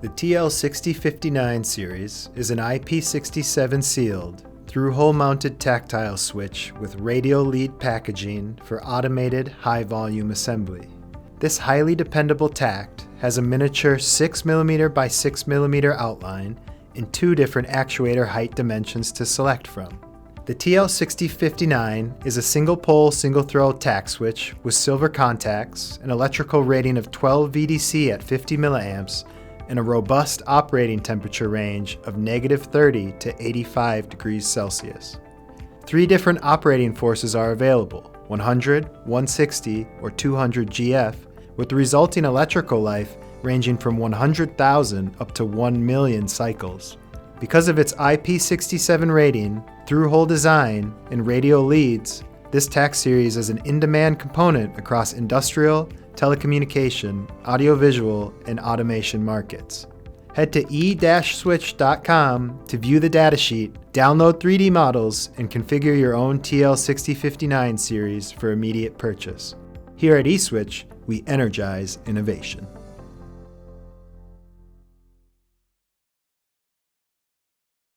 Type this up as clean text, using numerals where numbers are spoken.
The TL6059 Series is an IP67 sealed, through-hole mounted tactile switch with radial lead packaging for automated high-volume assembly. This highly dependable Tact has a miniature 6mm by 6mm outline and two different actuator height dimensions to select from. The TL6059 is a single-pole, single-throw Tact switch with silver contacts, an electrical rating of 12 VDC at 50 mA, and a robust operating temperature range of -30 to 85 degrees Celsius. 3 different operating forces are available, 100, 160, or 200 GF, with the resulting electrical life ranging from 100,000 up to 1 million cycles. Because of its IP67 rating, through-hole design, and radial leads, this Tact series is an in-demand component across industrial, telecommunication, audiovisual, and automation markets. Head to e-switch.com to view the datasheet, download 3D models, and configure your own TL6059 series for immediate purchase. Here at eSwitch, we energize innovation.